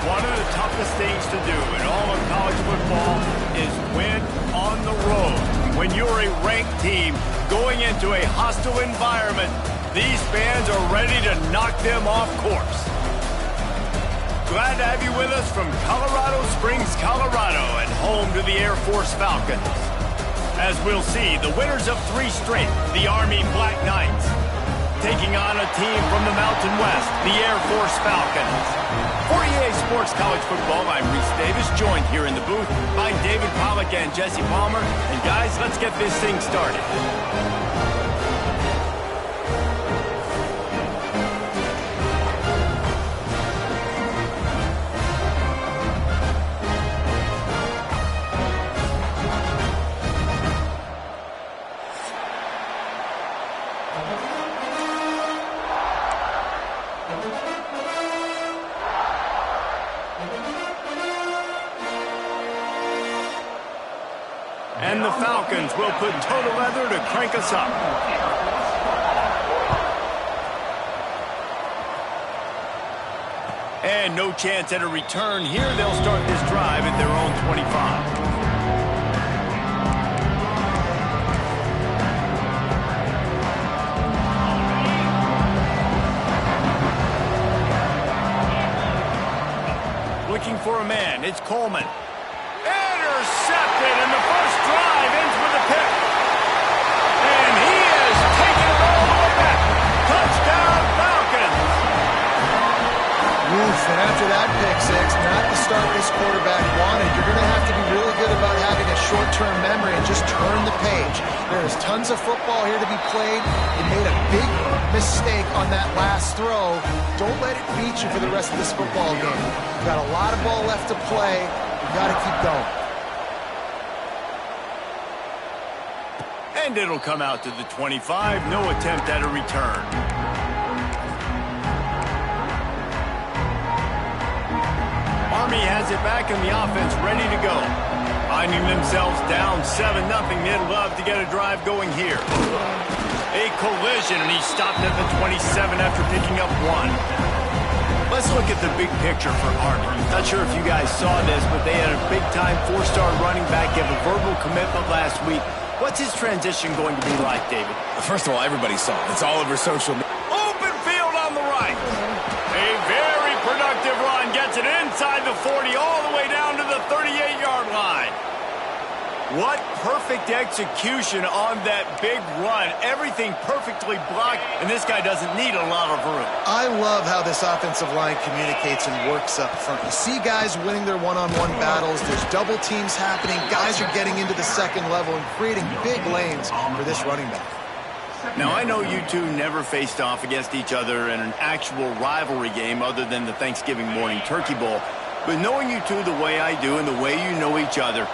One of the toughest things to do in all of college football is win on the road. When you're a ranked team going into a hostile environment, these fans are ready to knock them off course. Glad to have you with us from Colorado Springs, Colorado, and home to the Air Force Falcons. As we'll see, the winners of 3 straight, the Army Black Knights, taking on a team from the Mountain West, the Air Force Falcons. For EA Sports College Football, I'm Reese Davis, joined here in the booth by David Pollack and Jesse Palmer. And guys, let's get this thing started. And the Falcons will put total leather to crank us up. And no chance at a return here. They'll start this drive at their own 25. Looking for a man. It's Coleman. Intercepted, and the first drive ends with a pick. And he is taking it all the way back. Touchdown, Falcons. Oof, and after that pick six, not the start this quarterback wanted. You're going to have to be really good about having a short-term memory and just turn the page. There is tons of football here to be played. You made a big mistake on that last throw. Don't let it beat you for the rest of this football game. You've got a lot of ball left to play. You've got to keep going. And it'll come out to the 25. No attempt at a return. Army has it back and the offense ready to go. Finding themselves down 7-0, they'd love to get a drive going here. A collision, and he stopped at the 27 after picking up 1. Let's look at the big picture for Army. Not sure if you guys saw this, but they had a big-time 4-star running back give a verbal commitment last week. What's his transition going to be like, David? First of all, everybody saw it. It's all over social media. Open field on the right. A very productive run gets it inside the 40 all the way down to the 38-yard line. What perfect execution on that big run. Everything perfectly blocked, and this guy doesn't need a lot of room. I love how this offensive line communicates and works up front. You see guys winning their one-on-one battles. There's double teams happening. Guys are getting into the second level and creating big lanes for this running back. Now, I know you two never faced off against each other in an actual rivalry game other than the Thanksgiving morning Turkey Bowl. But knowing you two the way I do and the way you know each other,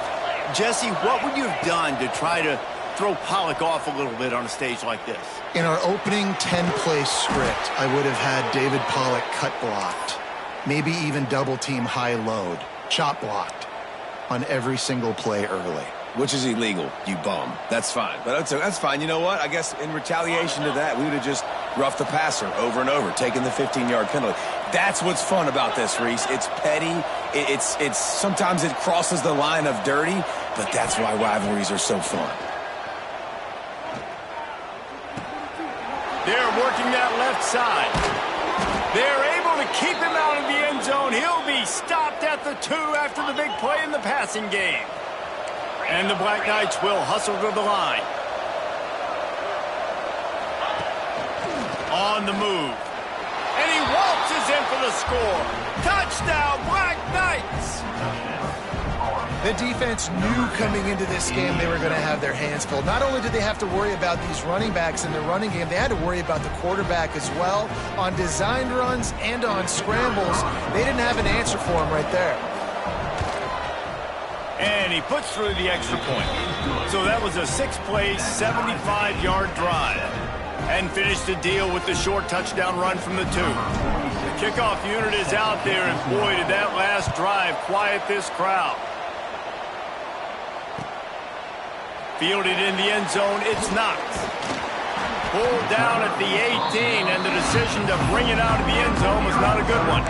Jesse, what would you have done to try to throw Pollack off a little bit on a stage like this? In our opening 10-play script, I would have had David Pollack cut blocked, maybe even double-team high load, chop blocked on every single play early. Which is illegal, you bum. That's fine. But that's fine. You know what? I guess in retaliation to that, we would have just roughed the passer over and over, taking the 15-yard penalty. That's what's fun about this, Reese. It's petty. It's sometimes it crosses the line of dirty, but that's why rivalries are so fun. They're working that left side. They're able to keep him out of the end zone. He'll be stopped at the 2 after the big play in the passing game. And the Black Knights will hustle to the line. On the move. And he waltzes in for the score. Touchdown, Black Knights! The defense knew coming into this game they were going to have their hands full. Not only did they have to worry about these running backs in the running game, they had to worry about the quarterback as well. On designed runs and on scrambles, they didn't have an answer for him right there. And he puts through the extra point. So that was a 6-play, 75-yard drive. And finished the deal with the short touchdown run from the 2. The kickoff unit is out there, and boy, did that last drive quiet this crowd. Fielded in the end zone, it's knocked. Pulled down at the 18, and the decision to bring it out of the end zone was not a good one.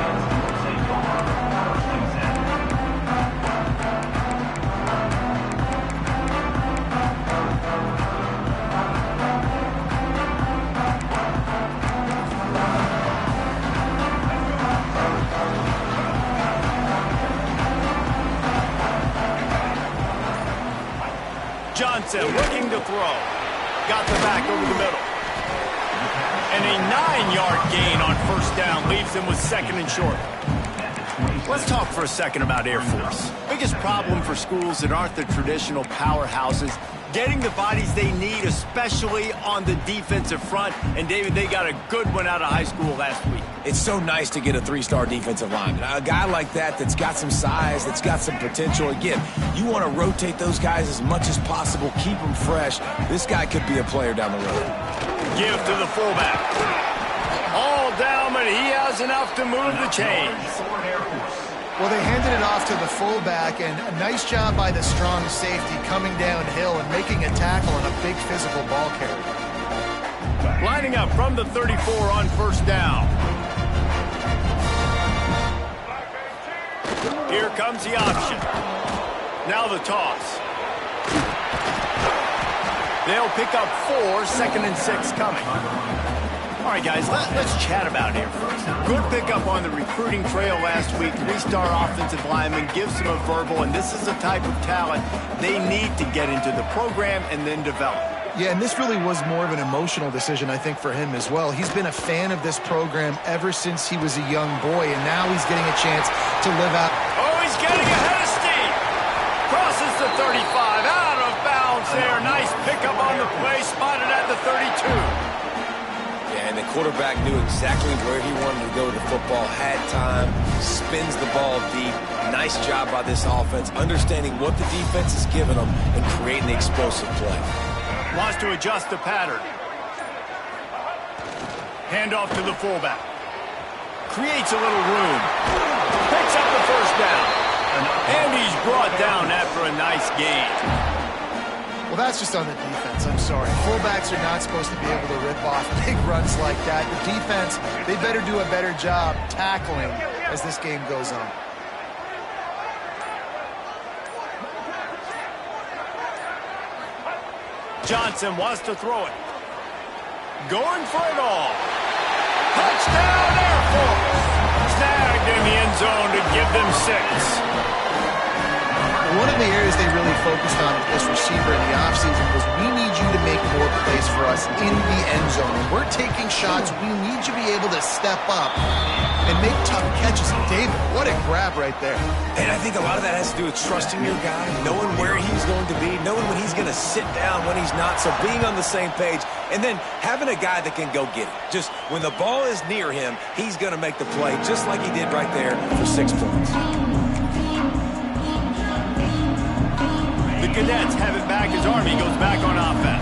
Johnson looking to throw. Got the back over the middle. And a 9-yard gain on first down leaves them with second and short. Let's talk for a second about Air Force. Biggest problem for schools that aren't the traditional powerhouses, getting the bodies they need, especially on the defensive front. And, David, they got a good one out of high school last week. It's so nice to get a 3-star defensive lineman. A guy like that's got some size, that's got some potential. Again, you want to rotate those guys as much as possible, keep them fresh. This guy could be a player down the road. Give to the fullback. All down, but he has enough to move the chains. Well, they handed it off to the fullback, and a nice job by the strong safety coming downhill and making a tackle on a big physical ball carrier. Lining up from the 34 on first down. Here comes the option. Now the toss. They'll pick up 4, 2nd and 6 coming. All right, guys, let's chat about Air Force. Good pickup on the recruiting trail last week. 3-star offensive lineman gives them a verbal, and this is the type of talent they need to get into the program and then develop. Yeah, and this really was more of an emotional decision, I think, for him as well. He's been a fan of this program ever since he was a young boy, and now he's getting a chance to live out. Oh, he's getting ahead of steam. Crosses the 35, out of bounds there. Nice pickup on the play, spotted at the 32. And the quarterback knew exactly where he wanted to go with the football, had time, spins the ball deep. Nice job by this offense, understanding what the defense is giving them and creating the explosive play. Wants to adjust the pattern. Handoff to the fullback. Creates a little room. Picks up the first down. And he's brought down after a nice gain. Well, that's just on the defense. I'm sorry. Fullbacks are not supposed to be able to rip off big runs like that. The defense, they better do a better job tackling as this game goes on. Johnson wants to throw it. Going for it all. Touchdown, Air Force. Snagged in the end zone to give them 6. One of the areas they really focused on with this receiver in the offseason was we need you to make more plays for us in the end zone. When we're taking shots, we need you to be able to step up and make tough catches. And David, what a grab right there. And I think a lot of that has to do with trusting your guy, knowing where he's going to be, knowing when he's going to sit down, when he's not. So being on the same page, and then having a guy that can go get it. Just when the ball is near him, he's going to make the play, just like he did right there for 6 points. The Cadets have it back as Army goes back on offense.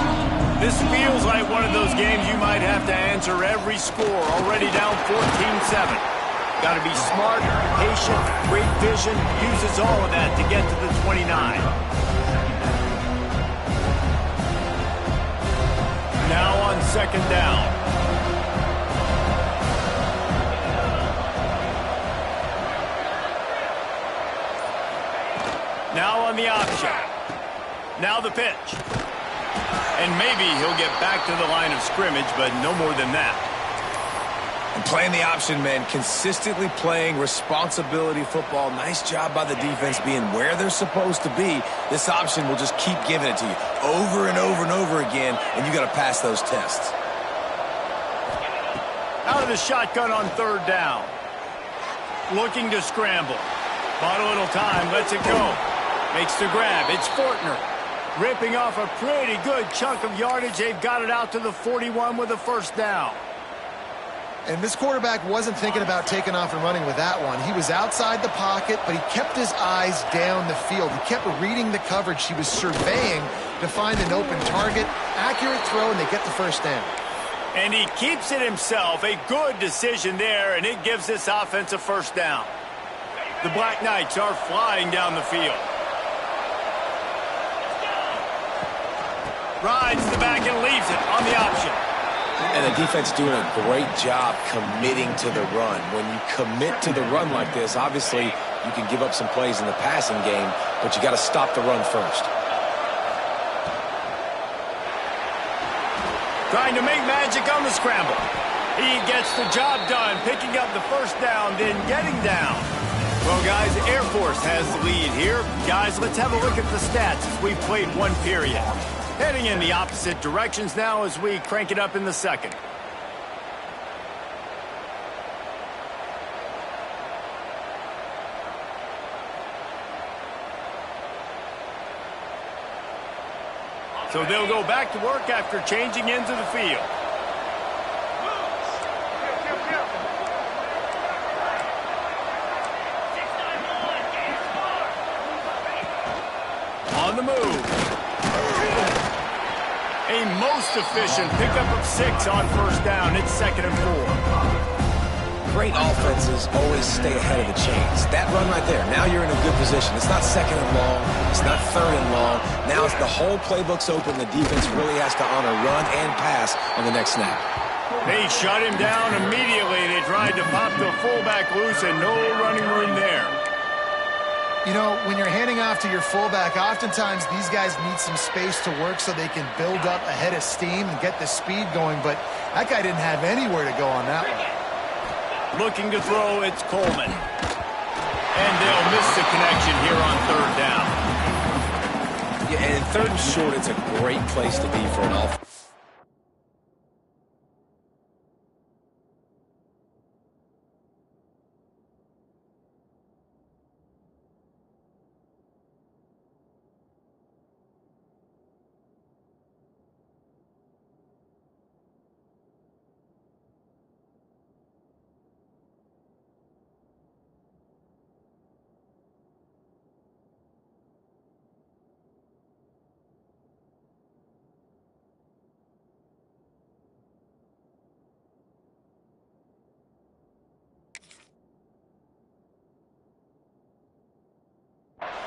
This feels like one of those games you might have to answer every score. Already down 14-7. Got to be smart, patient, great vision. Uses all of that to get to the 29. Now on second down. Now on the option. Now the pitch. And maybe he'll get back to the line of scrimmage, but no more than that. And playing the option, man, consistently playing responsibility football. Nice job by the defense being where they're supposed to be. This option will just keep giving it to you over and over and over again, and you got to pass those tests. Out of the shotgun on third down. Looking to scramble. Bought a little time, lets it go. Makes the grab. It's Fortner. Ripping off a pretty good chunk of yardage. They've got it out to the 41 with a first down. And this quarterback wasn't thinking about taking off and running with that one. He was outside the pocket, but he kept his eyes down the field. He kept reading the coverage. He was surveying to find an open target. Accurate throw, and they get the first down. And he keeps it himself. A good decision there, and it gives this offense a first down. The Black Knights are flying down the field. Rides the back and leaves it on the option. And the defense doing a great job committing to the run. When you commit to the run like this, obviously you can give up some plays in the passing game, but you got to stop the run first. Trying to make magic on the scramble. He gets the job done, picking up the first down, then getting down. Well, guys, Air Force has the lead here. Guys, let's have a look at the stats as we've played one period. Heading in the opposite directions now as we crank it up in the second. So they'll go back to work after changing into the field. On the move. A most efficient pickup of 6 on first down. It's 2nd and 4. Great offenses always stay ahead of the chains. That run right there, now you're in a good position. It's not 2nd and long. It's not 3rd and long. Now it's the whole playbook's open. The defense really has to honor run and pass on the next snap. They shut him down immediately. They tried to pop the fullback loose and no running room there. You know, when you're handing off to your fullback, oftentimes these guys need some space to work so they can build up a head of steam and get the speed going, but that guy didn't have anywhere to go on that one. Looking to throw, it's Coleman. And they'll miss the connection here on 3rd down. Yeah, and 3rd and short, it's a great place to be for an offense.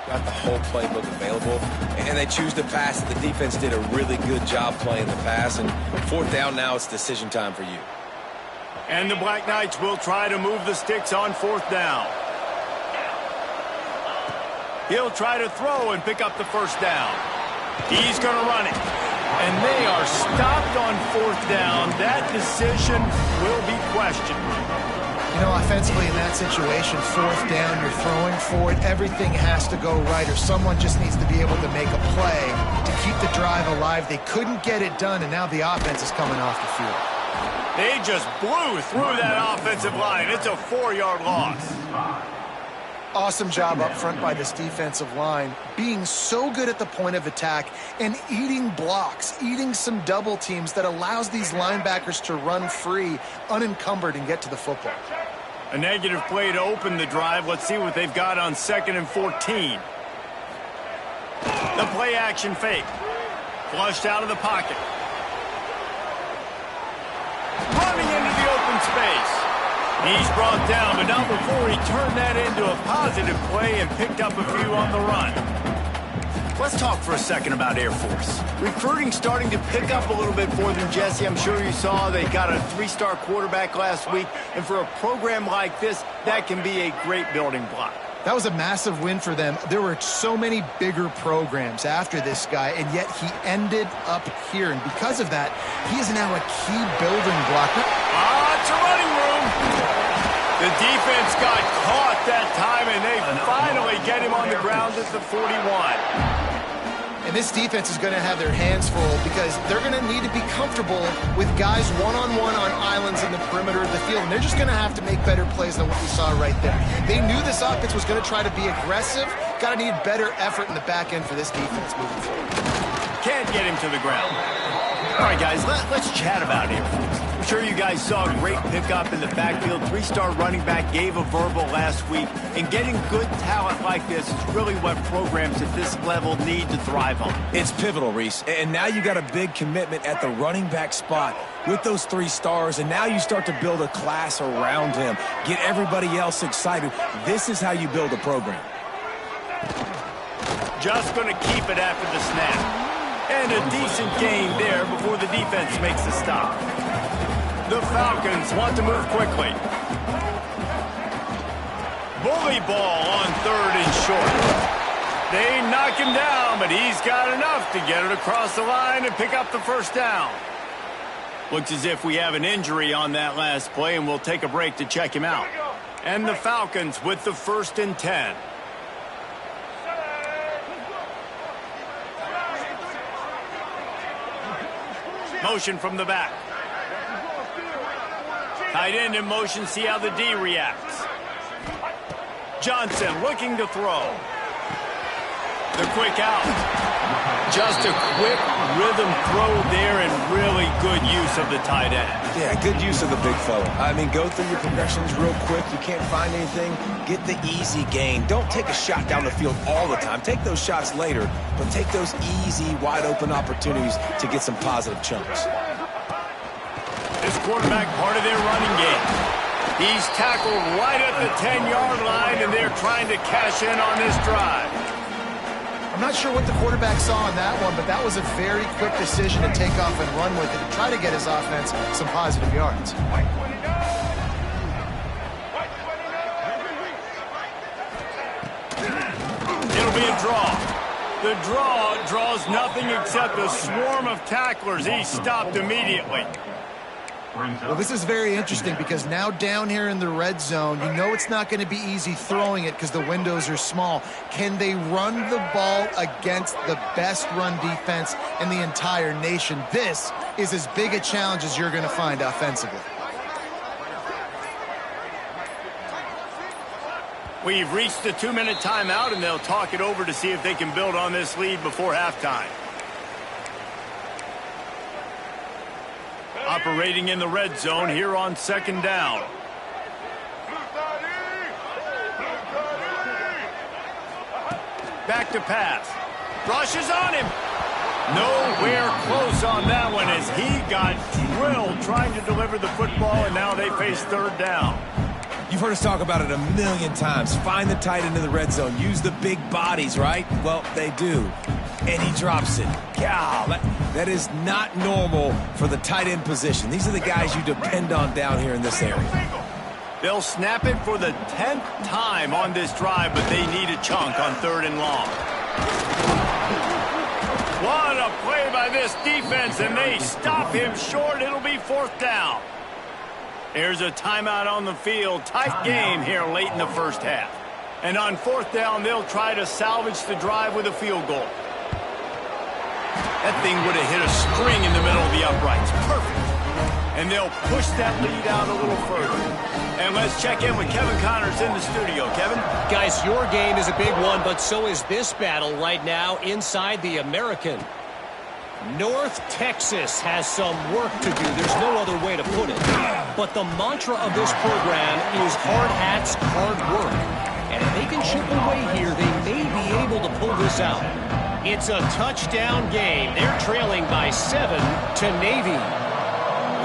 Got the whole playbook available, and they choose to pass. The defense did a really good job playing the pass, and 4th down now, it's decision time for you. And the Black Knights will try to move the sticks on 4th down. He'll try to throw and pick up the first down. He's going to run it. And they are stopped on 4th down. That decision will be questioned. You know, offensively in that situation, 4th down, you're throwing for it. Everything has to go right, or someone just needs to be able to make a play to keep the drive alive. They couldn't get it done, and now the offense is coming off the field. They just blew through that offensive line. It's a 4-yard loss. Awesome job up front by this defensive line, being so good at the point of attack and eating blocks, eating some double teams that allows these linebackers to run free, unencumbered, and get to the football. A negative play to open the drive. Let's see what they've got on 2nd and 14. The play action fake. Flushed out of the pocket. Running into the open space. He's brought down, but not before he turned that into a positive play and picked up a few on the run. Let's talk for a second about Air Force. Recruiting starting to pick up a little bit for them, Jesse. I'm sure you saw they got a 3-star quarterback last week, and for a program like this, that can be a great building block. That was a massive win for them. There were so many bigger programs after this guy, and yet he ended up here. And because of that, he is now a key building block. It's a running room. The defense got caught that time, and they finally get him on the ground at the 41. And this defense is going to have their hands full because they're going to need to be comfortable with guys one-on-one on islands in the perimeter of the field. And they're just going to have to make better plays than what we saw right there. They knew this offense was going to try to be aggressive. Got to need better effort in the back end for this defense moving forward. Can't get him to the ground. All right, guys, let's chat about Air Force. I'm sure you guys saw a great pickup in the backfield. 3-star running back gave a verbal last week. And getting good talent like this is really what programs at this level need to thrive on. It's pivotal, Reese. And now you got a big commitment at the running back spot with those 3 stars. And now you start to build a class around him. Get everybody else excited. This is how you build a program. Just going to keep it after the snap. And a decent gain there before the defense makes a stop. The Falcons want to move quickly. Bully ball on 3rd and short. They knock him down, but he's got enough to get it across the line and pick up the first down. Looks as if we have an injury on that last play, and we'll take a break to check him out. And the Falcons with the 1st and 10. Motion from the back. Tight end in motion, see how the D reacts. Johnson looking to throw. The quick out. Just a quick rhythm throw there and really good use of the tight end. Yeah, good use of the big fella. I mean, go through your progressions real quick. You can't find anything. Get the easy gain. Don't take a shot down the field all the time. Take those shots later, but take those easy, wide-open opportunities to get some positive chunks. This quarterback part of their running game. He's tackled right at the 10-yard line, and they're trying to cash in on this drive. I'm not sure what the quarterback saw on that one, but that was a very quick decision to take off and run with it and try to get his offense some positive yards. It'll be a draw. The draw draws nothing except a swarm of tacklers. He's stopped immediately. Well, this is very interesting because now down here in the red zone, you know it's not going to be easy throwing it because the windows are small. Can they run the ball against the best run defense in the entire nation? This is as big a challenge as you're going to find offensively. We've reached the 2-minute timeout, and they'll talk it over to see if they can build on this lead before halftime. Operating in the red zone here on 2nd down. Back to pass. Rushes on him. Nowhere close on that one as he got drilled trying to deliver the football, and now they face 3rd down. You've heard us talk about it a million times. Find the tight end in the red zone. Use the big bodies, right? Well, they do. And he drops it. God, that is not normal for the tight end position. These are the guys you depend on down here in this area. They'll snap it for the 10th time on this drive, but they need a chunk on 3rd and long. What a play by this defense, and they stop him short. It'll be 4th down. Here's a timeout on the field. Tight game here late in the first half. And on 4th down, they'll try to salvage the drive with a field goal. That thing would have hit a string in the middle of the uprights. Perfect. And they'll push that lead out a little further. And let's check in with Kevin Connors in the studio. Kevin? Guys, your game is a big one, but so is this battle right now inside the American. North Texas has some work to do. There's no other way to put it. But the mantra of this program is hard hats, hard work. And if they can chip away here, they may be able to pull this out. It's a touchdown game. They're trailing by 7 to Navy.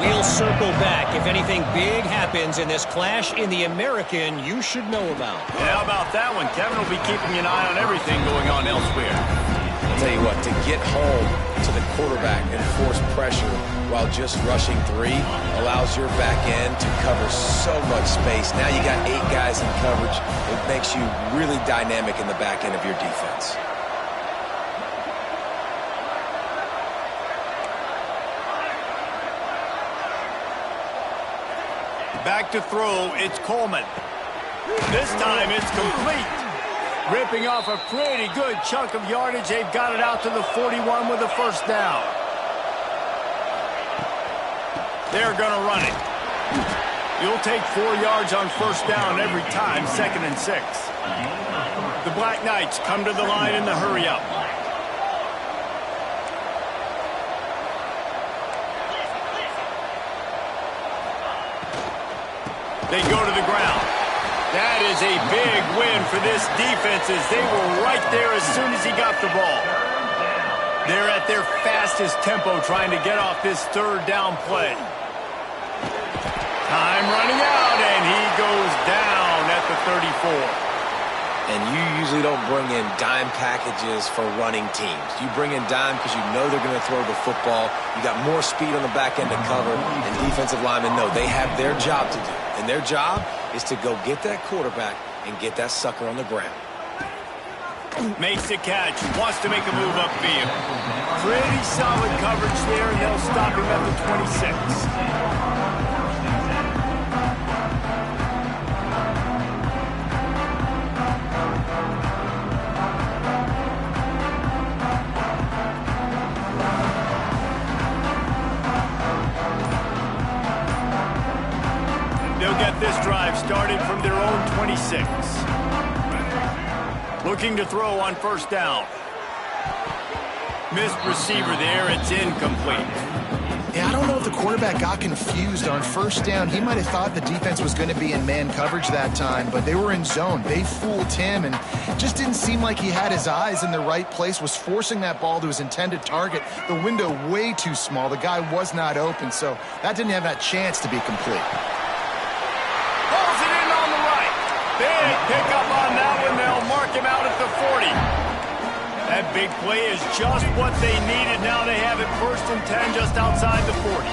We'll circle back if anything big happens in this clash in the American you should know about. Yeah, how about that one? Kevin will be keeping an eye on everything going on elsewhere. I'll tell you what, to get home to the quarterback and force pressure while just rushing 3 allows your back end to cover so much space. Now you got 8 guys in coverage. It makes you really dynamic in the back end of your defense. Back to throw, it's Coleman. This time it's complete. Ripping off a pretty good chunk of yardage. They've got it out to the 41 with a 1st down. They're going to run it. You'll take 4 yards on 1st down every time, 2nd and 6. The Black Knights come to the line in the hurry-up. They go to the ground. That is a big win for this defense as they were right there as soon as he got the ball. They're at their fastest tempo trying to get off this 3rd down play. Time running out, and he goes down at the 34. And you usually don't bring in dime packages for running teams. You bring in dime because you know they're going to throw the football. You got more speed on the back end to cover, and defensive linemen know they have their job to do. And their job is to go get that quarterback and get that sucker on the ground. Makes the catch, wants to make a move upfield. Pretty solid coverage there, and they'll stop him at the 26. drive started from their own 26. Looking to throw on first down. Missed receiver there. It's incomplete. Yeah, I don't know if the quarterback got confused on first down. He might have thought the defense was going to be in man coverage that time, but they were in zone. They fooled him and just didn't seem like he had his eyes in the right place, was forcing that ball to his intended target. The window way too small. The guy was not open, so that didn't have that chance to be complete. Pulls it in on the right. Big pickup on that one. They'll mark him out at the 40. That big play is just what they needed. Now they have it 1st and 10 just outside the 40.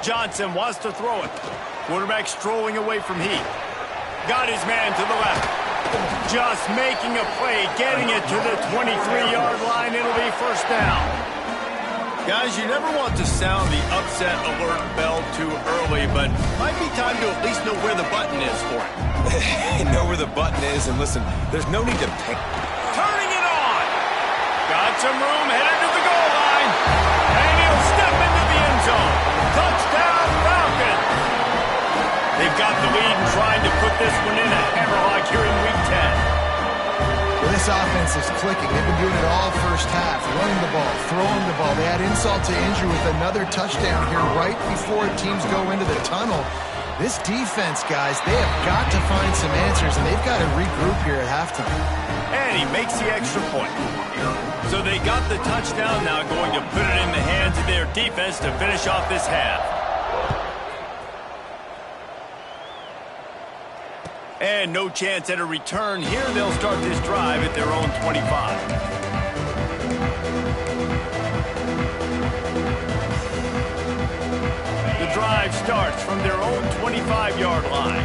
Johnson wants to throw it. Quarterback strolling away from Heath. Got his man to the left. Just making a play, getting it to the 23-yard line. It'll be first down. Guys, you never want to sound the upset alert bell too early, but might be time to at least know where the button is for it. Know where the button is, and listen, there's no need to pick. Turning it on. Got some room, headed to the goal line. And he'll step into the end zone. Touchdown, Falcons. They've got the lead and trying to put this one in a hammerlock here in Week 10. Well, this offense is clicking. They've been doing it all first half, running the ball, throwing the ball. They had insult to injury with another touchdown here right before teams go into the tunnel. This defense, guys, they have got to find some answers, and they've got to regroup here at halftime. And he makes the extra point. So they got the touchdown, now going to put it in the hands of their defense to finish off this half. And no chance at a return here. They'll start this drive at their own 25. The drive starts from their own 25-yard line.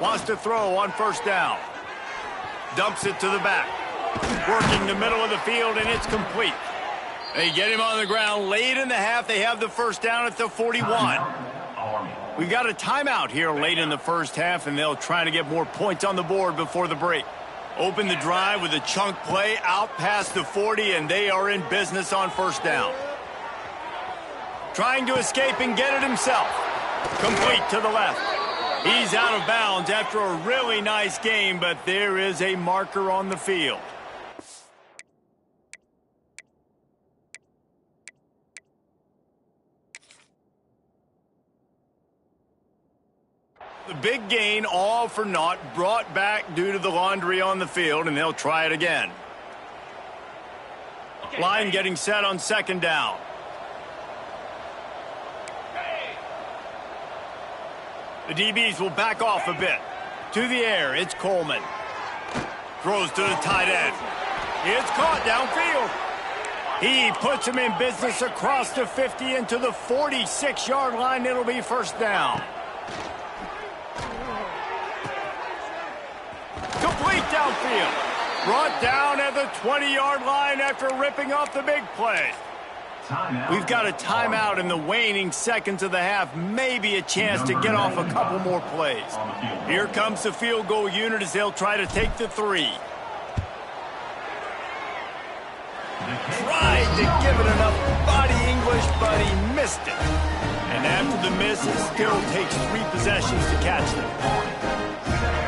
Wants to throw on first down. Dumps it to the back. Working the middle of the field, and it's complete. They get him on the ground late in the half. They have the first down at the 41. We've got a timeout here late in the first half, and they'll try to get more points on the board before the break. Open the drive with a chunk play out past the 40, and they are in business on first down. Trying to escape and get it himself. Complete to the left. He's out of bounds after a really nice game, but there is a marker on the field. The big gain, all for naught, brought back due to the laundry on the field, and they'll try it again. Line getting set on second down. The DBs will back off a bit. To the air, it's Coleman. Throws to the tight end. It's caught downfield. He puts him in business across the 50 into the 46-yard line. It'll be first down. Complete downfield. Brought down at the 20-yard line after ripping off the big play. We've got a timeout in the waning seconds of the half. Maybe a chance to get off a couple more plays. Here comes the field goal unit as they'll try to take the 3. Tried to give it enough body English, but he missed it. And after the miss, it still takes 3 possessions to catch them.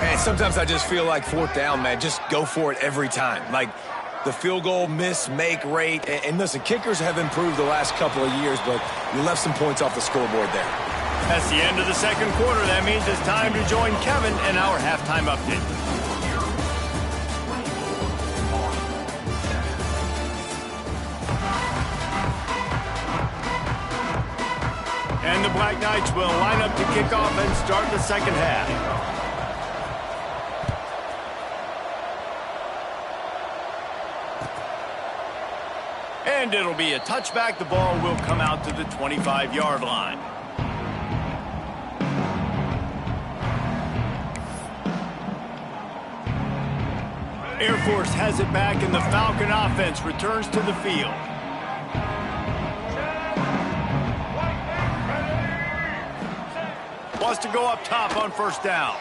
Man, sometimes I just feel like fourth down, man. Just go for it every time. Like the field goal miss, make rate. And listen, kickers have improved the last couple of years, but you left some points off the scoreboard there. That's the end of the second quarter. That means it's time to join Kevin in our halftime update. And the Black Knights will line up to kick off and start the second half. And it'll be a touchback. The ball will come out to the 25-yard line. Air Force has it back, and the Falcon offense returns to the field. Wants to go up top on first down.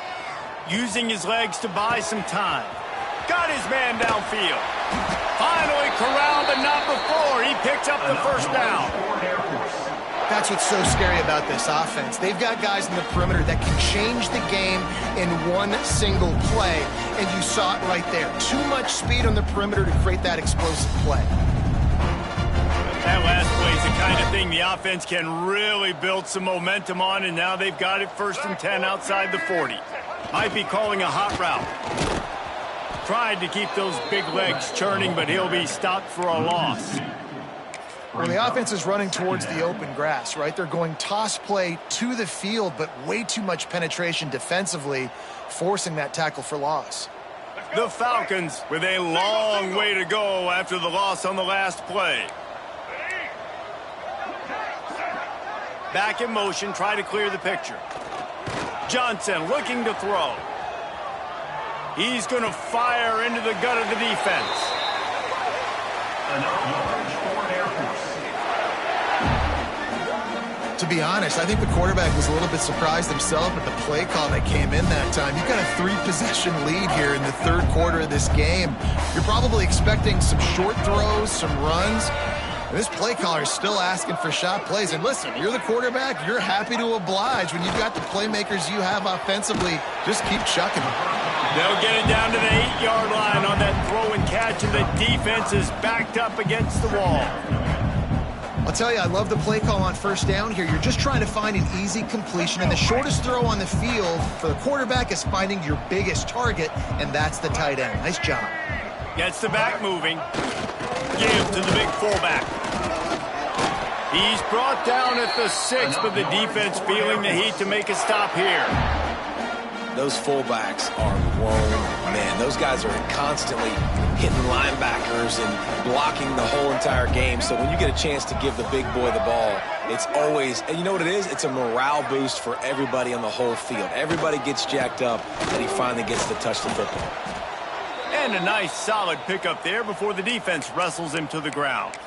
Using his legs to buy some time. Got his man downfield. Finally corralled, but not before. He picks up the first down. That's what's so scary about this offense. They've got guys in the perimeter that can change the game in one single play, and you saw it right there. Too much speed on the perimeter to create that explosive play. That last play is the kind of thing the offense can really build some momentum on, and now they've got it 1st and 10 outside the 40. Might be calling a hot route. Tried to keep those big legs churning, but he'll be stopped for a loss. Well, the offense is running towards the open grass, right? They're going toss play to the field, but way too much penetration defensively, forcing that tackle for loss. The Falcons with a long way to go after the loss on the last play. Back in motion, try to clear the picture. Johnson looking to throw. He's going to fire into the gut of the defense. To be honest, I think the quarterback was a little bit surprised himself at the play call that came in that time. You've got a 3-possession lead here in the 3rd quarter of this game. You're probably expecting some short throws, some runs. And this play caller is still asking for shot plays. And listen, you're the quarterback. You're happy to oblige. When you've got the playmakers you have offensively, just keep chucking them. They'll get it down to the 8-yard line on that throw and catch, and the defense is backed up against the wall. I'll tell you, I love the play call on 1st down here. You're just trying to find an easy completion, and the shortest throw on the field for the quarterback is finding your biggest target, and that's the tight end. Nice job. Gets the back moving. Give to the big fullback. He's brought down at the 6, but the defense feeling the heat to make a stop here. Those fullbacks are grown men. Those guys are constantly hitting linebackers and blocking the whole entire game. So when you get a chance to give the big boy the ball, it's always, and you know what it is? It's a morale boost for everybody on the whole field. Everybody gets jacked up, and he finally gets to touch the football. And a nice solid pickup there before the defense wrestles him to the ground.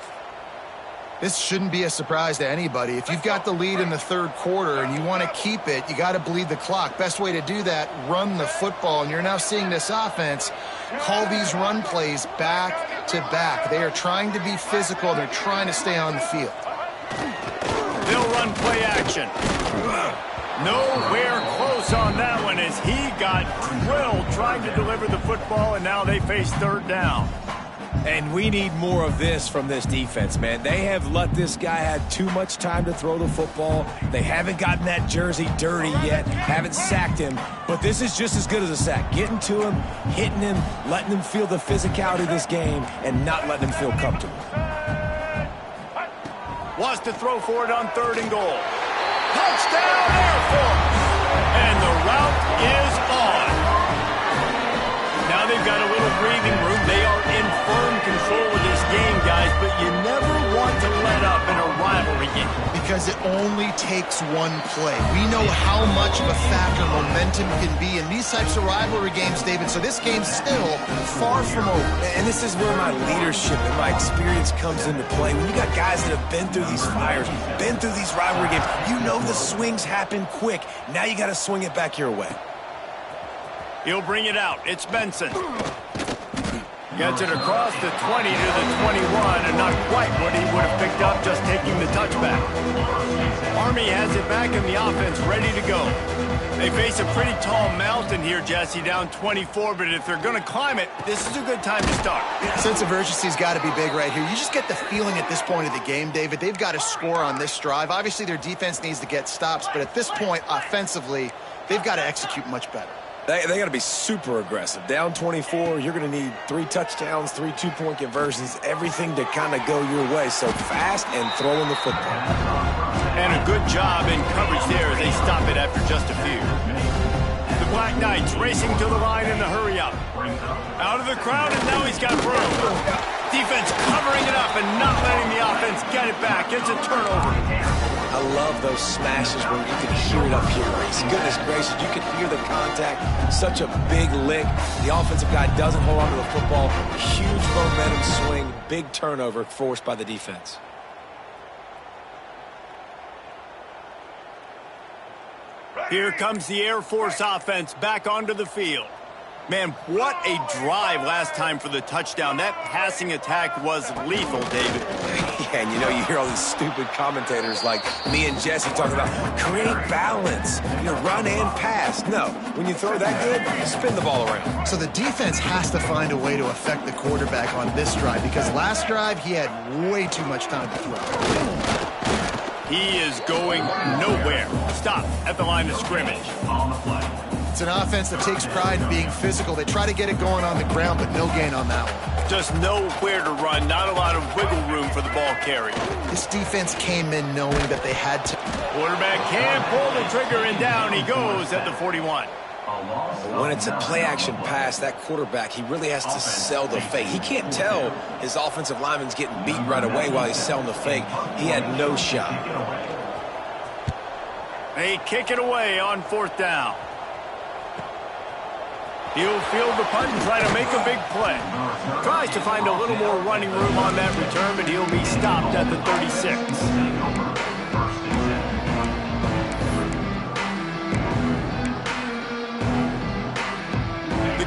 This shouldn't be a surprise to anybody. If you've got the lead in the 3rd quarter and you want to keep it, you got to bleed the clock. Best way to do that, run the football. And you're now seeing this offense call these run plays back to back. They are trying to be physical. They're trying to stay on the field. They'll run play action. Nowhere close on that one as he got drilled trying to deliver the football, and now they face 3rd down. And we need more of this from this defense, man. They have let this guy have too much time to throw the football. They haven't gotten that jersey dirty yet, haven't sacked him. But this is just as good as a sack. Getting to him, hitting him, letting him feel the physicality of this game, and not letting him feel comfortable. Wants to throw for it on 3rd and goal. Touchdown, Air Force! And the route is on. Now they've got a little breathing room. They are in firm control of this game, guys, but you never want to let up in a rivalry game. Because it only takes one play. We know how much of a factor momentum can be in these types of rivalry games, David, so this game's still far from over. And this is where my leadership and my experience comes into play. When you got guys that have been through these fires, been through these rivalry games, you know the swings happen quick. Now you got to swing it back your way. He'll bring it out. It's Benson. Gets it across the 20 to the 21, and not quite what he would have picked up just taking the touchback. Army has it back in the offense, ready to go. They face a pretty tall mountain here, Jesse, down 24, but if they're going to climb it, this is a good time to start. Sense of urgency's got to be big right here. You just get the feeling at this point of the game, David, they've got to score on this drive. Obviously, their defense needs to get stops, but at this point, offensively, they've got to execute much better. They got to be super aggressive. Down 24, you're going to need 3 touchdowns, 3 two-point conversions, everything to kind of go your way. So fast and throwing the football. And a good job in coverage there as they stop it after just a few. The Black Knights racing to the line in the hurry-up. Out of the crowd, and now he's got room. Defense covering it up and not letting the offense get it back. It's a turnover. I love those smashes where you can hear it up here, Reese. Goodness gracious, you can hear the contact. Such a big lick. The offensive guy doesn't hold on to the football. Huge momentum swing. Big turnover forced by the defense. Here comes the Air Force offense back onto the field. Man, what a drive last time for the touchdown. That passing attack was lethal, David. Yeah, and you hear all these stupid commentators like me and Jesse talking about create balance, run and pass. No, when you throw that good, spin the ball around. So the defense has to find a way to affect the quarterback on this drive because last drive he had way too much time to throw. He is going nowhere. Stop at the line of scrimmage. On the play. It's an offense that takes pride in being physical. They try to get it going on the ground, but no gain on that one. Just nowhere to run. Not a lot of wiggle room for the ball carrier. This defense came in knowing that they had to. Quarterback can't pull the trigger, and down he goes at the 41. When it's a play-action pass, that quarterback, he really has to sell the fake. He can't tell his offensive lineman's getting beat right away while he's selling the fake. He had no shot. They kick it away on 4th down. He'll field the punt and try to make a big play. Tries to find a little more running room on that return, but he'll be stopped at the 36.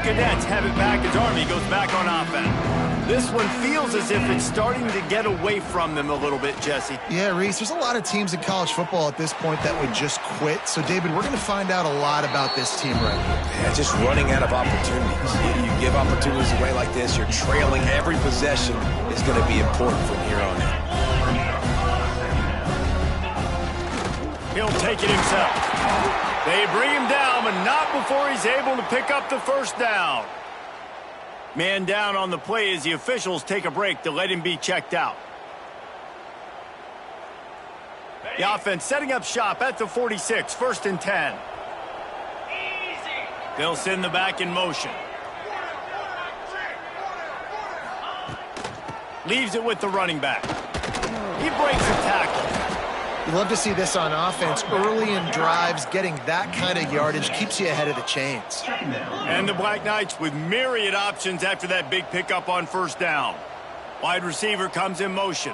Cadets have it back as Army goes back on offense. This one feels as if it's starting to get away from them a little bit, Jesse. Yeah, Reese, there's a lot of teams in college football at this point that would just quit. So, David, we're going to find out a lot about this team right here. Yeah, just running out of opportunities. You give opportunities away like this, you're trailing. Every possession is going to be important from here on in. He'll take it himself. They bring him down, but not before he's able to pick up the 1st down. Man down on the play as the officials take a break to let him be checked out. The offense setting up shop at the 46, 1st and 10. They'll send the back in motion. Leaves it with the running back. He breaks the tackle. You love to see this on offense. Early in drives, getting that kind of yardage keeps you ahead of the chains. And the Black Knights with myriad options after that big pickup on 1st down. Wide receiver comes in motion.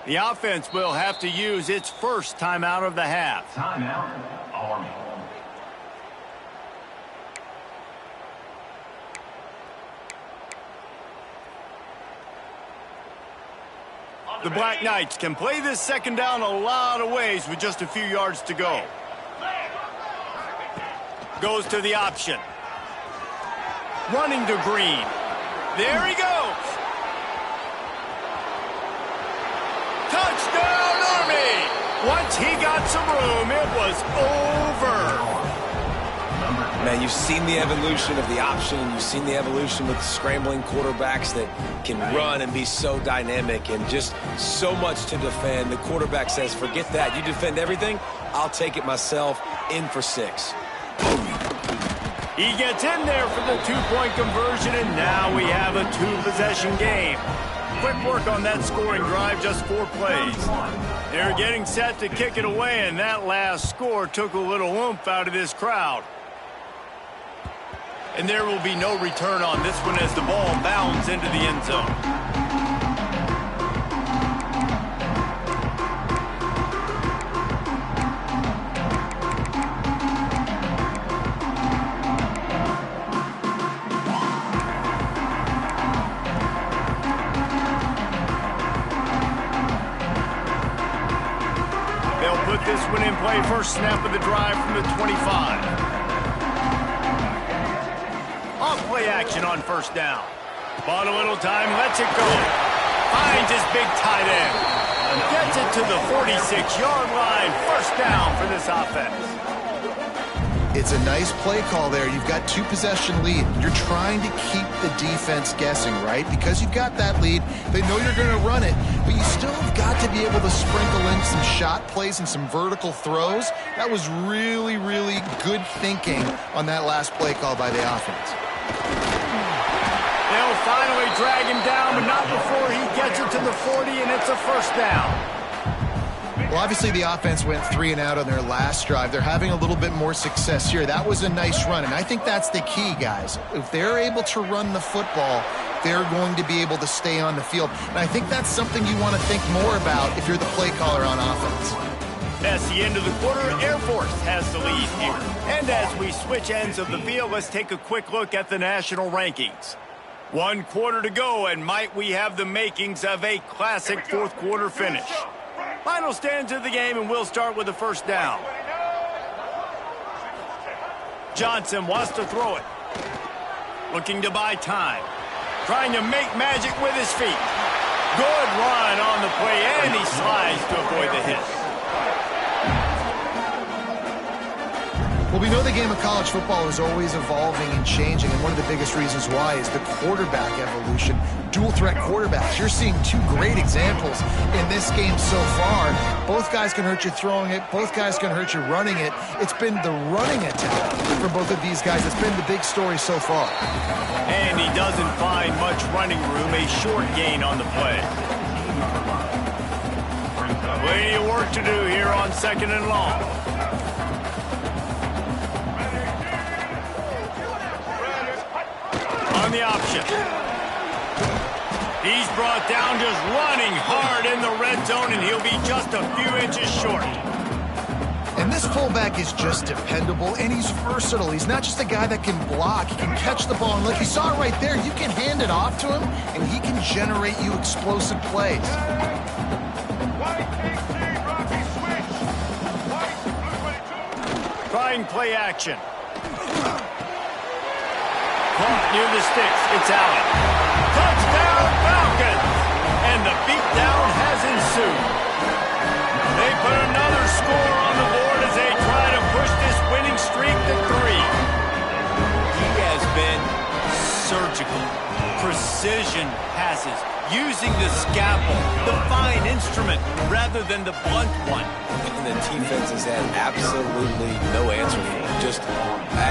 The offense will have to use its first timeout of the half. Timeout, Army. The Black Knights can play this 2nd down a lot of ways with just a few yards to go. Goes to the option. Running to Green. There he goes. Touchdown, Army! Once he got some room, it was over. Man, you've seen the evolution of the option, and you've seen the evolution with scrambling quarterbacks that can run and be so dynamic and just so much to defend. The quarterback says, forget that. You defend everything, I'll take it myself. In for 6. He gets in there for the 2-point conversion, and now we have a 2-possession game. Quick work on that scoring drive, just 4 plays. They're getting set to kick it away, and that last score took a little oomph out of this crowd. And there will be no return on this one as the ball bounds into the end zone. Put this one in play, first snap of the drive from the 25. On play action on 1st down. Bought a little time, lets it go. Finds his big tight end. Gets it to the 46-yard line. 1st down for this offense. It's a nice play call there. You've got 2-possession lead. You're trying to keep the defense guessing, right? Because you've got that lead, they know you're going to run it, but you still have got to be able to sprinkle in some shot plays and some vertical throws. That was really, really good thinking on that last play call by the offense. They'll finally drag him down, but not before he gets it to the 40, and it's a 1st down. Well, obviously the offense went 3 and out on their last drive. They're having a little bit more success here. That was a nice run, and I think that's the key, guys. If they're able to run the football, they're going to be able to stay on the field. And I think that's something you want to think more about if you're the play caller on offense. That's the end of the quarter. Air Force has the lead here. And as we switch ends of the field, let's take a quick look at the national rankings. 1 quarter to go, and might we have the makings of a classic fourth quarter finish. Final stands of the game, and we'll start with the first down. Johnson wants to throw it. Looking to buy time. Trying to make magic with his feet. Good run on the play, and he slides to avoid the hit. Well, we know the game of college football is always evolving and changing, and one of the biggest reasons why is the quarterback evolution. Dual threat quarterbacks. You're seeing 2 great examples in this game so far. Both guys can hurt you throwing it. Both guys can hurt you running it. It's been the running attack for both of these guys. It's been the big story so far. And he doesn't find much running room. A short gain on the play. Plenty of work to do here on 2nd and long. On the option. He's brought down just running hard in the red zone, and he'll be just a few inches short. And this fullback is just dependable, and he's versatile. He's not just a guy that can block. He can catch the ball, and like you saw right there, you can hand it off to him, and he can generate you explosive plays. Trying play action. Caught near the sticks. It's Allen. Touchdown, Falcons! And the beatdown has ensued. They put another score on the board as they try to push this winning streak to 3. He has been surgical. Precision passes. Using the scalpel, the fine instrument, rather than the blunt one. And the defense has had absolutely no answer for him. Just,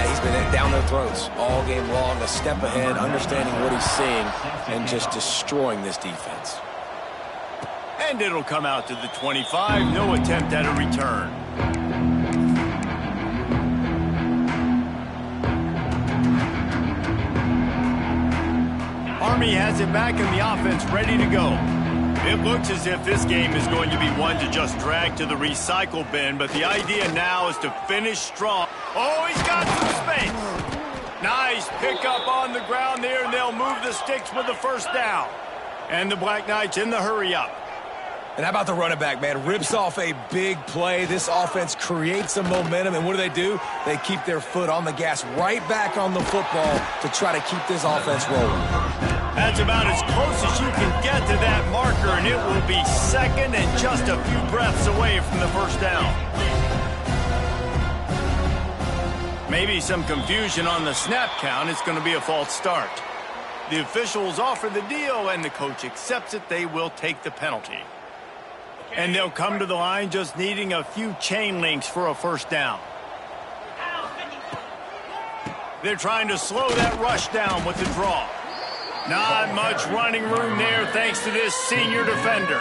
he's been down their throats all game long, a step ahead, understanding what he's seeing, and just destroying this defense. And it'll come out to the 25. No attempt at a return. Army has it back and the offense ready to go. It looks as if this game is going to be one to just drag to the recycle bin, but the idea now is to finish strong. Oh, he's got some space. Nice pickup on the ground there, and they'll move the sticks with the first down. And the Black Knights in the hurry-up. And how about the running back, man? Rips off a big play. This offense creates some momentum, and what do? They keep their foot on the gas right back on the football to try to keep this offense rolling. That's about as close as you can get to that marker, and it will be second and just a few breaths away from the first down. Maybe some confusion on the snap count. It's going to be a false start. The officials offer the deal, and the coach accepts it. They will take the penalty. And they'll come to the line just needing a few chain links for a first down. They're trying to slow that rush down with the draw. Not much running room there thanks to this senior defender.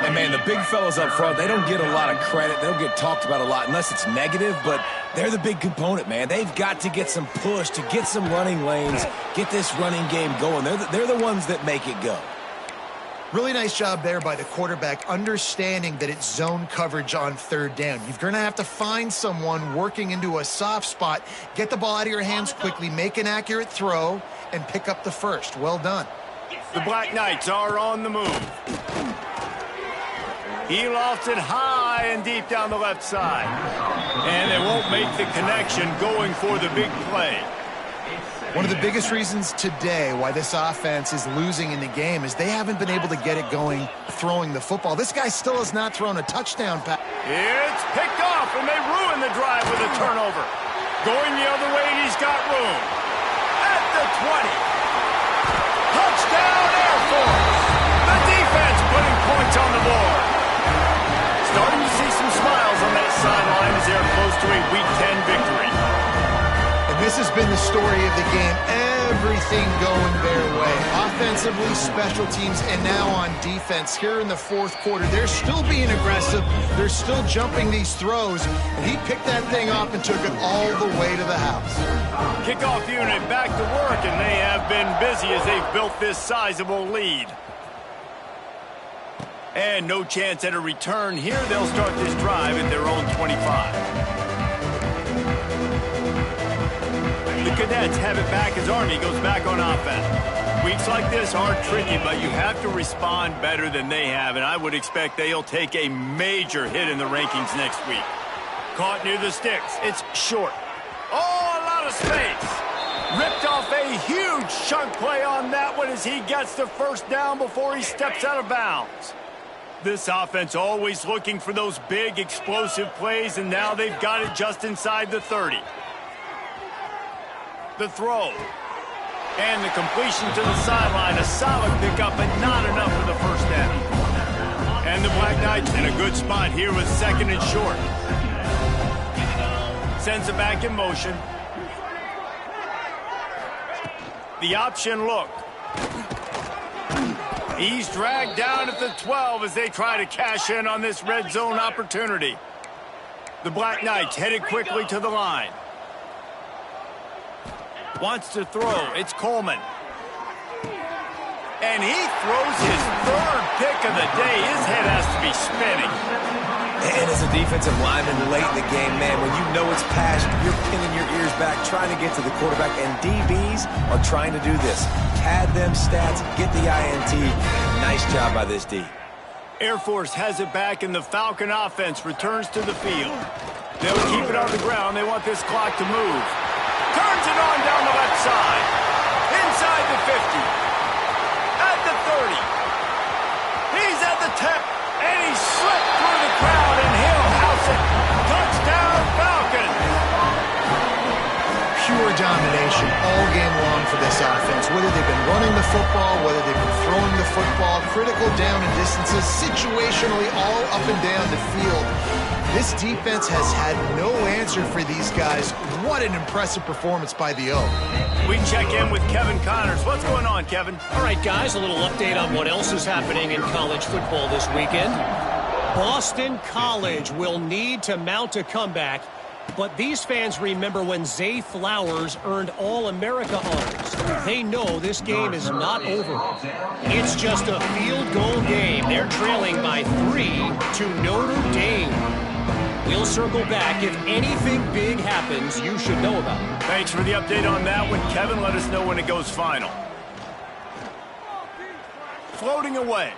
And, man, the big fellas up front, they don't get a lot of credit. They don't get talked about a lot unless it's negative, but they're the big component, man. They've got to get some push to get some running lanes, get this running game going. They're the ones that make it go. Really nice job there by the quarterback, understanding that it's zone coverage on 3rd down. You're going to have to find someone working into a soft spot, get the ball out of your hands quickly, make an accurate throw, and pick up the first. Well done. The Black Knights are on the move. He lofts it high and deep down the left side. And they won't make the connection going for the big play. One of the biggest reasons today why this offense is losing in the game is they haven't been able to get it going throwing the football. This guy still has not thrown a touchdown pass. It's picked off, and they ruin the drive with a turnover. Going the other way, and he's got room. At the 20. Touchdown, Air Force. The defense putting points on the board. Starting to see some smiles on that sideline as they're close to a Week 10 victory. This has been the story of the game. Everything going their way. Offense offensively, special teams, and now on defense here in the fourth quarter. They're still being aggressive. They're still jumping these throws, and he picked that thing up and took it all the way to the house. Kickoff unit back to work, and they have been busy as they've built this sizable lead. And no chance at a return here. They'll start this drive at their own 25. The Cadets have it back as Army goes back on offense. Weeks like this are tricky, but you have to respond better than they have, and I would expect they'll take a major hit in the rankings next week. Caught near the sticks. It's short. Oh, a lot of space. Ripped off a huge chunk play on that one as he gets the first down before he steps out of bounds. This offense always looking for those big explosive plays, and now they've got it just inside the 30. The throw. And the completion to the sideline. A solid pickup, but not enough for the first down. And the Black Knights in a good spot here with second and short. Sends it back in motion. The option look. He's dragged down at the 12 as they try to cash in on this red zone opportunity. The Black Knights headed quickly to the line. Wants to throw. It's Coleman. And he throws his third pick of the day. His head has to be spinning. And as a defensive lineman late in the game, man, when you know it's pass, you're pinning your ears back, trying to get to the quarterback, and DBs are trying to do this. Pad them stats, get the INT. Nice job by this D. Air Force has it back, and the Falcon offense returns to the field. They'll keep it on the ground. They want this clock to move. Turns it on down the left side. Inside the 50. At the 30. He's at the 10. And he slipped through the crowd, and he'll house it. Touchdown, Falcons. Pure domination all game long for this offense. Whether they've been running the football, whether they've been throwing the football, critical down and distances, situationally all up and down the field. This defense has had no answer for these guys. What an impressive performance by the O. We check in with Kevin Connors. What's going on, Kevin? All right, guys, a little update on what else is happening in college football this weekend. Boston College will need to mount a comeback, but these fans remember when Zay Flowers earned All-America honors. They know this game is not over. It's just a field goal game. They're trailing by 3 to Notre Dame. We'll circle back. If anything big happens, you should know about it. Thanks for the update on that one, Kevin. Let us know when it goes final. Floating away.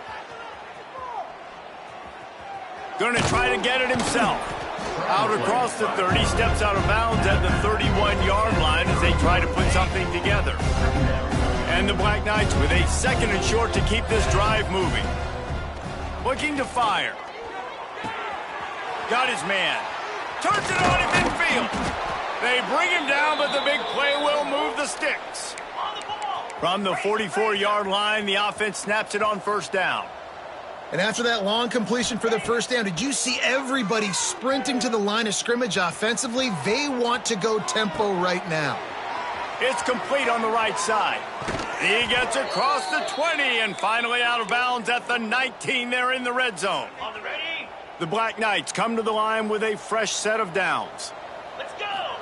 Going to try to get it himself. Out across the 30, steps out of bounds at the 31-yard line as they try to put something together. And the Black Knights with a second and short to keep this drive moving. Looking to fire. Got his man. Turns it on in midfield. They bring him down, but the big play will move the sticks. From the 44-yard line, the offense snaps it on first down. And after that long completion for the first down, did you see everybody sprinting to the line of scrimmage offensively? They want to go tempo right now. It's complete on the right side. He gets across the 20 and finally out of bounds at the 19 there in the red zone. The Black Knights come to the line with a fresh set of downs. Let's go!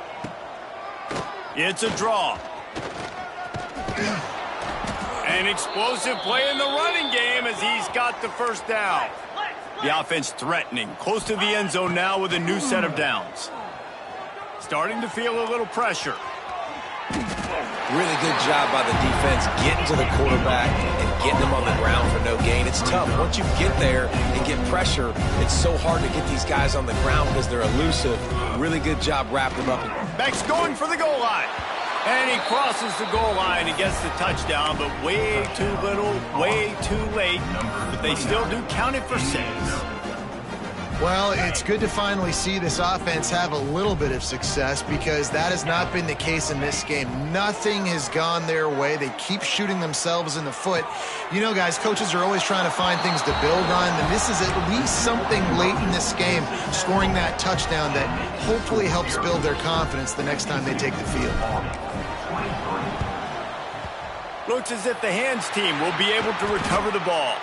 It's a draw. An explosive play in the running game as he's got the first down. The offense threatening, close to the end zone now with a new set of downs. Starting to feel a little pressure. Really good job by the defense getting to the quarterback and getting them on the ground for no gain. It's tough. Once you get there and get pressure, it's so hard to get these guys on the ground because they're elusive. Really good job wrapping them up. Beck's going for the goal line. And he crosses the goal line and gets the touchdown, but way too little, way too late. But they still do count it for 6. Well, it's good to finally see this offense have a little bit of success because that has not been the case in this game. Nothing has gone their way. They keep shooting themselves in the foot. You know, guys, coaches are always trying to find things to build on, and this is at least something late in this game, scoring that touchdown that hopefully helps build their confidence the next time they take the field. Looks as if the hands team will be able to recover the ball.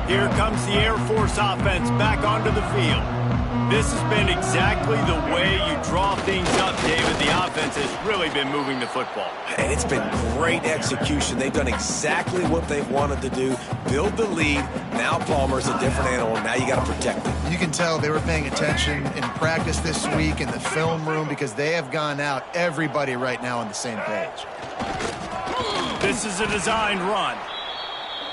Here comes the Air Force offense back onto the field. This has been exactly the way you draw things up, David. The offense has really been moving the football. And it's been great execution. They've done exactly what they've wanted to do. Build the lead. Now Palmer's a different animal. Now you got to protect him. You can tell they were paying attention in practice this week in the film room because they have gone out, everybody right now on the same page. This is a designed run.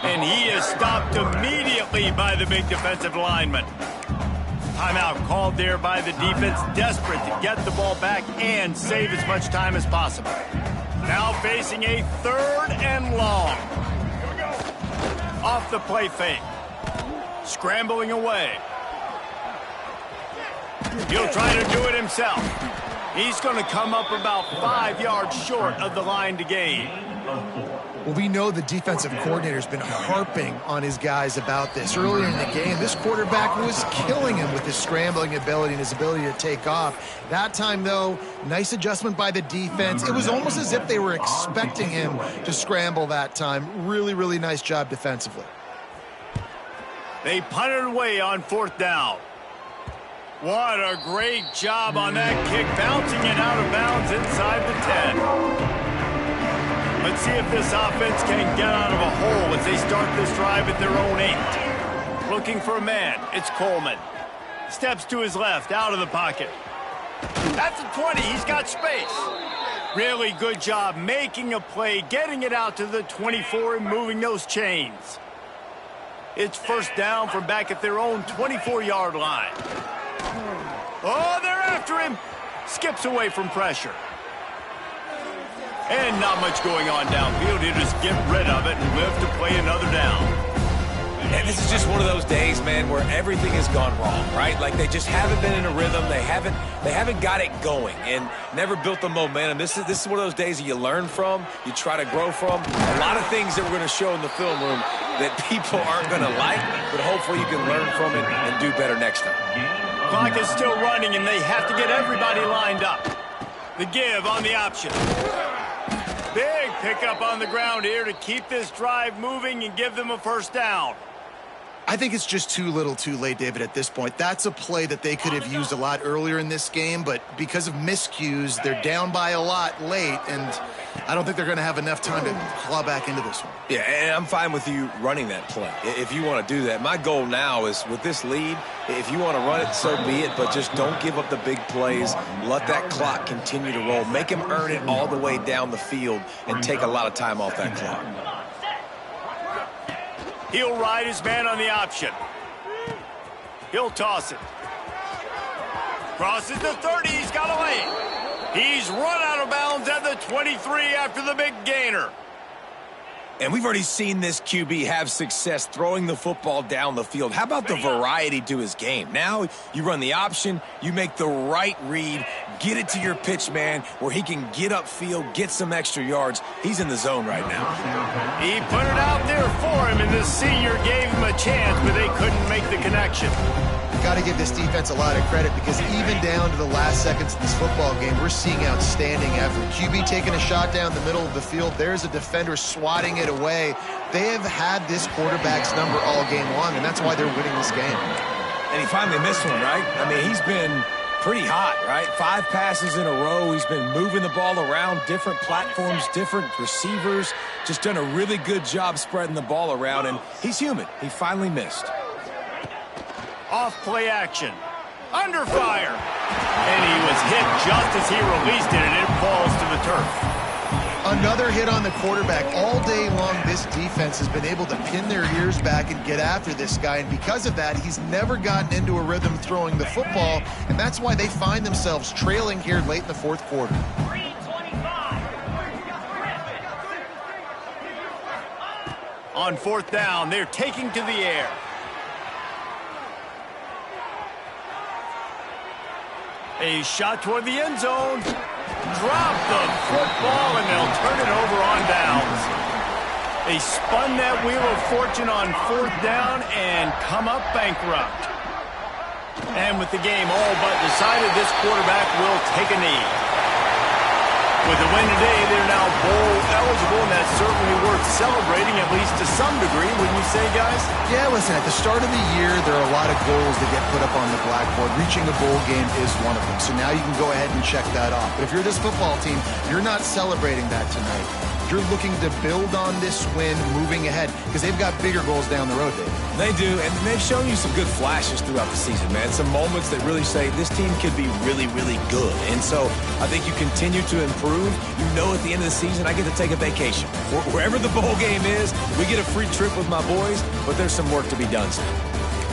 And he is stopped immediately by the big defensive lineman. Timeout called there by the defense, desperate to get the ball back and save as much time as possible. Now facing a 3rd and long. Off the play fake. Scrambling away. He'll try to do it himself. He's going to come up about 5 yards short of the line to gain. Well, we know the defensive coordinator's been harping on his guys about this. Earlier in the game, this quarterback was killing him with his scrambling ability and his ability to take off. That time, though, nice adjustment by the defense. It was almost as if they were expecting him to scramble that time. Really, really nice job defensively. They punted away on 4th down. What a great job on that kick, bouncing it out of bounds inside the 10. Let's see if this offense can get out of a hole as they start this drive at their own 8. Looking for a man. It's Coleman. Steps to his left, out of the pocket. That's a 20. He's got space. Really good job making a play, getting it out to the 24 and moving those chains. It's 1st down from back at their own 24-yard line. Oh, they're after him. Skips away from pressure. And not much going on downfield. He'll just get rid of it and live to play another down. And this is just one of those days, man, where everything has gone wrong, right? Like they just haven't been in a rhythm. They haven't got it going and never built the momentum. This is one of those days that you learn from, you try to grow from. A lot of things that we're going to show in the film room that people aren't going to like, but hopefully you can learn from it and do better next time. Clock is still running, and they have to get everybody lined up. The give on the option. Big pickup on the ground here to keep this drive moving and give them a 1st down. I think it's just too little too late, David, at this point. That's a play that they could have used a lot earlier in this game, but because of miscues, they're down by a lot late, and I don't think they're going to have enough time to claw back into this one. Yeah, and I'm fine with you running that play if you want to do that. My goal now is with this lead, if you want to run it, so be it, but just don't give up the big plays. Let that clock continue to roll. Make him earn it all the way down the field and take a lot of time off that clock. He'll ride his man on the option. He'll toss it. Crosses the 30. He's got a lane. He's run out of bounds at the 23 after the big gainer. And we've already seen this QB have success throwing the football down the field. How about the variety to his game? Now you run the option, you make the right read, get it to your pitch man where he can get upfield, get some extra yards. He's in the zone right now. He put it out there for him, and the senior gave him a chance, but they couldn't make the connection. Got to give this defense a lot of credit because even down to the last seconds of this football game, we're seeing outstanding effort. QB taking a shot down the middle of the field. There's a defender swatting it away. They have had this quarterback's number all game long, and that's why they're winning this game. And he finally missed one, right? I mean, he's been pretty hot, right? 5 passes in a row. He's been moving the ball around, different platforms, different receivers. Just done a really good job spreading the ball around, and he's human. He finally missed. Off play action. Under fire. And he was hit just as he released it, and it falls to the turf. Another hit on the quarterback. All day long, this defense has been able to pin their ears back and get after this guy, and because of that, he's never gotten into a rhythm throwing the football, and that's why they find themselves trailing here late in the 4th quarter. On 4th down, they're taking to the air. A shot toward the end zone. Drop the football, and they'll turn it over on downs. They spun that wheel of fortune on 4th down and come up bankrupt. And with the game all but decided, this quarterback will take a knee. With the win today, they're now bowl eligible, and that's certainly worth celebrating, at least to some degree, wouldn't you say, guys? Yeah, listen, at the start of the year, there are a lot of goals that get put up on the blackboard. Reaching a bowl game is one of them. So now you can go ahead and check that off. But if you're this football team, you're not celebrating that tonight. You're looking to build on this win moving ahead because they've got bigger goals down the road, Dave. They do, and they've shown you some good flashes throughout the season, man. Some moments that really say this team could be really, really good. And so I think you continue to improve. You know at the end of the season, I get to take a vacation. Wherever the bowl game is, we get a free trip with my boys, but there's some work to be done still.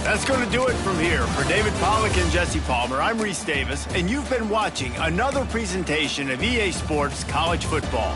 That's going to do it from here. For David Pollack and Jesse Palmer, I'm Reese Davis, and you've been watching another presentation of EA Sports College Football.